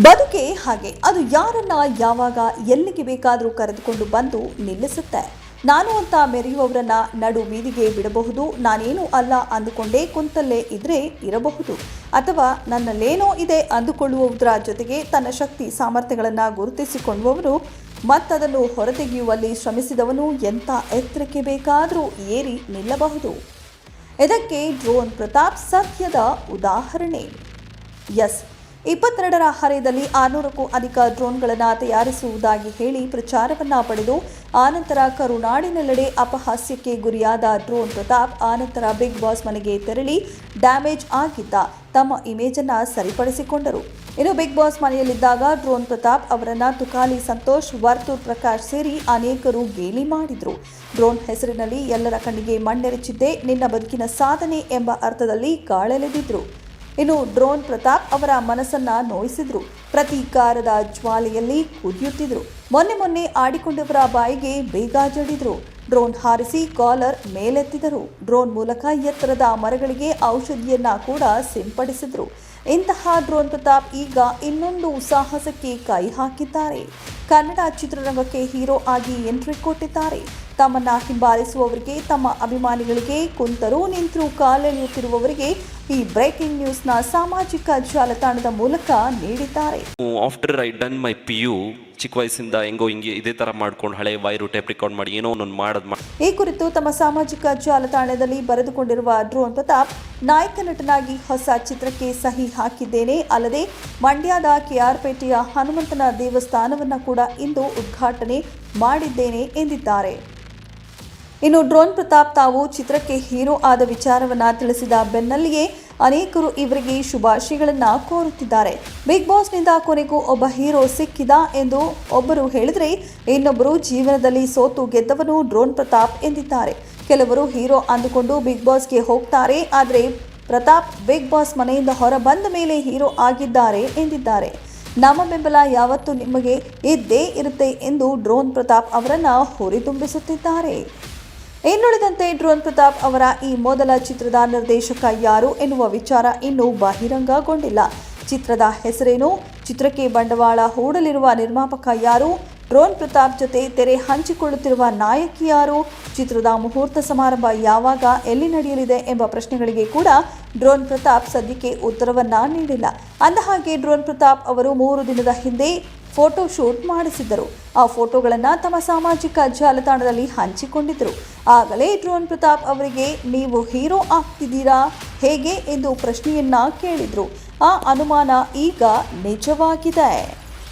ಬದುಕೆ ಹಾಗೆ, ಅದು ಯಾರನ್ನ ಯಾವಾಗ ಎಲ್ಲಿಗೆ ಬೇಕಾದರೂ ಕರೆದುಕೊಂಡು ಬಂದು ನಿಲ್ಲಿಸುತ್ತೆ. ನಾನು ಅಂತ ಮೆರೆಯುವವರನ್ನ ನಡು ಬೀದಿಗೆ ಬಿಡಬಹುದು. ನಾನೇನು ಅಲ್ಲ ಅಂದುಕೊಂಡೇ ಕುಂತಲ್ಲೇ ಇದ್ರೆ ಇರಬಹುದು. ಅಥವಾ ನನ್ನಲ್ಲೇನೋ ಇದೆ ಅಂದುಕೊಳ್ಳುವುದರ ಜೊತೆಗೆ ತನ್ನ ಶಕ್ತಿ ಸಾಮರ್ಥ್ಯಗಳನ್ನು ಗುರುತಿಸಿಕೊಳ್ಳುವವರು ಮತ್ತದನ್ನು ಹೊರತೆಗೆಯುವಲ್ಲಿ ಶ್ರಮಿಸಿದವನು ಎಂಥ ಎತ್ತರಕ್ಕೆ ಬೇಕಾದರೂ ಏರಿ ನಿಲ್ಲಬಹುದು. ಇದಕ್ಕೆ ಡ್ರೋನ್ ಪ್ರತಾಪ್ ಸತ್ಯದ ಉದಾಹರಣೆ. 22ರ ಹರೆಯದಲ್ಲಿ 600ಕ್ಕೂ ಅಧಿಕ ಡ್ರೋನ್ಗಳನ್ನು ತಯಾರಿಸುವುದಾಗಿ ಹೇಳಿ ಪ್ರಚಾರವನ್ನ ಪಡೆದು ಆನಂತರ ಕರುನಾಡಿನೆಲ್ಲೆಡೆ ಅಪಹಾಸ್ಯಕ್ಕೆ ಗುರಿಯಾದ ಡ್ರೋನ್ ಪ್ರತಾಪ್ ಆನಂತರ ಬಿಗ್ ಬಾಸ್ ಮನೆಗೆ ತೆರಳಿ ಡ್ಯಾಮೇಜ್ ಆಗಿದ್ದ ತಮ್ಮ ಇಮೇಜನ್ನು ಸರಿಪಡಿಸಿಕೊಂಡರು. ಇನ್ನು ಬಿಗ್ ಬಾಸ್ ಮನೆಯಲ್ಲಿದ್ದಾಗ ಡ್ರೋನ್ ಪ್ರತಾಪ್ ಅವರನ್ನ ತುಕಾಲಿ ಸಂತೋಷ್, ವರ್ತೂರ್ ಪ್ರಕಾಶ್ ಸೇರಿ ಅನೇಕರು ಗೇಲಿ ಮಾಡಿದ್ರು. ಡ್ರೋನ್ ಹೆಸರಿನಲ್ಲಿ ಎಲ್ಲರ ಕಣ್ಣಿಗೆ ಮಣ್ಣೆರಚಿದ್ದೇ ನಿನ್ನ ಬದುಕಿನ ಸಾಧನೆ ಎಂಬ ಅರ್ಥದಲ್ಲಿ ಗಾಳೆಳೆದಿದ್ರು. ಇನ್ನು ಡ್ರೋನ್ ಪ್ರತಾಪ್ ಅವರ ಮನಸ್ಸನ್ನ ನೋಯಿಸಿದ್ರು. ಪ್ರತೀಕಾರದ ಜ್ವಾಲೆಯಲ್ಲಿ ಕುದಿಯುತ್ತಿದ್ರು. ಮೊನ್ನೆ ಆಡಿಕೊಂಡವರ ಬಾಯಿಗೆ ಬೇಗ ಜಡಿದ್ರು. ಡ್ರೋನ್ ಹಾರಿಸಿ ಕಾಲರ್ ಮೇಲೆತ್ತಿದರು. ಡ್ರೋನ್ ಮೂಲಕ ಎತ್ತರದ ಮರಗಳಿಗೆ ಔಷಧಿಯನ್ನ ಕೂಡ ಸಿಂಪಡಿಸಿದ್ರು. ಇಂತಹ ಡ್ರೋನ್ ಪ್ರತಾಪ್ ಈಗ ಇನ್ನೊಂದು ಸಾಹಸಕ್ಕೆ ಕೈ ಹಾಕಿದ್ದಾರೆ. ಕನ್ನಡ ಚಿತ್ರರಂಗಕ್ಕೆ ಹೀರೋ ಆಗಿ ಎಂಟ್ರಿ ಕೊಟ್ಟಿದ್ದಾರೆ. ತಮ್ಮನ್ನ ಹಿಂಬಾಲಿಸುವವರಿಗೆ, ತಮ್ಮ ಅಭಿಮಾನಿಗಳಿಗೆ, ಕುಂತರೂ ನಿಂತರೂ ಕಾಲೆಳೆಯುತ್ತಿರುವವರಿಗೆ ಈ ಬ್ರೇಕಿಂಗ್ ನ್ಯೂಸ್ನ ಸಾಮಾಜಿಕ ಜಾಲತಾಣದ ಮೂಲಕ ನೀಡಿದ್ದಾರೆ. After I done my PU ಚಿಕ್ಕ ವಯಸ್ಸಿಂದ ಹೆಂಗೋ ಹಿಂಗೆ ಇದೇ ಥರ ಮಾಡ್ಕೊಂಡು ಹಳೆ ವೈರು ಟೇಪ್ ರೆಕಾರ್ಡ್ ಮಾಡಿ ಏನೋ ಒಂದು ಮಾಡೋದು. ಈ ಕುರಿತು ತಮ್ಮ ಸಾಮಾಜಿಕ ಜಾಲತಾಣದಲ್ಲಿ ಬರೆದುಕೊಂಡಿರುವ ಡ್ರೋನ್ ಪ್ರತಾಪ್, ನಾಯಕ ನಟನಾಗಿ ಹೊಸ ಚಿತ್ರಕ್ಕೆ ಸಹಿ ಹಾಕಿದ್ದೇನೆ. ಅಲ್ಲದೆ ಮಂಡ್ಯದ KR ಪೇಟೆಯ ಹನುಮಂತನ ದೇವಸ್ಥಾನವನ್ನು ಕೂಡ ಇಂದು ಉದ್ಘಾಟನೆ ಮಾಡಿದ್ದೇನೆ ಎಂದಿದ್ದಾರೆ. ಇನ್ನು ಡ್ರೋನ್ ಪ್ರತಾಪ್ ತಾವು ಚಿತ್ರಕ್ಕೆ ಹೀರೋ ಆದ ವಿಚಾರವನ್ನ ತಿಳಿಸಿದ ಬೆನ್ನಲ್ಲಿಯೇ ಅನೇಕರು ಇವರಿಗೆ ಶುಭಾಶಯಗಳನ್ನು ಕೋರುತ್ತಿದ್ದಾರೆ. ಬಿಗ್ ಬಾಸ್ನಿಂದ ಕೊನೆಗೂ ಒಬ್ಬ ಹೀರೋ ಸಿಕ್ಕಿದ ಎಂದು ಒಬ್ಬರು ಹೇಳಿದರೆ, ಇನ್ನೊಬ್ಬರು ಜೀವನದಲ್ಲಿ ಸೋತು ಗೆದ್ದವನು ಡ್ರೋನ್ ಪ್ರತಾಪ್ ಎಂದಿದ್ದಾರೆ. ಕೆಲವರು ಹೀರೋ ಅಂದುಕೊಂಡು ಬಿಗ್ ಬಾಸ್ಗೆ ಹೋಗ್ತಾರೆ, ಆದರೆ ಪ್ರತಾಪ್ ಬಿಗ್ ಬಾಸ್ ಮನೆಯಿಂದ ಹೊರ ಬಂದ ಮೇಲೆ ಹೀರೋ ಆಗಿದ್ದಾರೆ ಎಂದಿದ್ದಾರೆ. ನಮ್ಮ ಬೆಂಬಲ ಯಾವತ್ತೂ ನಿಮಗೆ ಇದ್ದೇ ಇರುತ್ತೆ ಎಂದು ಡ್ರೋನ್ ಪ್ರತಾಪ್ ಅವರನ್ನ ಹುರಿದುಂಬಿಸುತ್ತಿದ್ದಾರೆ. ಇನ್ನುಳಿದಂತೆ ಡ್ರೋನ್ ಪ್ರತಾಪ್ ಅವರ ಈ ಮೊದಲ ಚಿತ್ರದ ನಿರ್ದೇಶಕ ಯಾರು ಎನ್ನುವ ವಿಚಾರ ಇನ್ನೂ ಬಹಿರಂಗಗೊಂಡಿಲ್ಲ. ಚಿತ್ರದ ಹೆಸರೇನು, ಚಿತ್ರಕ್ಕೆ ಬಂಡವಾಳ ಹೂಡಲಿರುವ ನಿರ್ಮಾಪಕ ಯಾರು, ಡ್ರೋನ್ ಪ್ರತಾಪ್ ಜೊತೆ ತೆರೆ ಹಂಚಿಕೊಳ್ಳುತ್ತಿರುವ ನಾಯಕಿ ಯಾರು, ಚಿತ್ರದ ಮುಹೂರ್ತ ಸಮಾರಂಭ ಯಾವಾಗ, ಎಲ್ಲಿ ನಡೆಯಲಿದೆ ಎಂಬ ಪ್ರಶ್ನೆಗಳಿಗೆ ಕೂಡ ಡ್ರೋನ್ ಪ್ರತಾಪ್ ಸದ್ಯಕ್ಕೆ ಉತ್ತರವನ್ನ ನೀಡಿಲ್ಲ. ಅಂದಹಾಗೆ ಡ್ರೋನ್ ಪ್ರತಾಪ್ ಅವರು 3 ದಿನದ ಹಿಂದೆ ಫೋಟೋ ಶೂಟ್ ಮಾಡಿಸಿದ್ದರು. ಆ ಫೋಟೋಗಳನ್ನು ತಮ್ಮ ಸಾಮಾಜಿಕ ಜಾಲತಾಣದಲ್ಲಿ ಹಂಚಿಕೊಂಡಿದ್ದರು. ಆಗಲೇ ಡ್ರೋನ್ ಪ್ರತಾಪ್ ಅವರಿಗೆ ನೀವು ಹೀರೋ ಆಗ್ತಿದ್ದೀರಾ ಹೇಗೆ ಎಂದು ಪ್ರಶ್ನೆಯನ್ನ ಕೇಳಿದ್ರು. ಆ ಅನುಮಾನ ಈಗ ನಿಜವಾಗಿದೆ.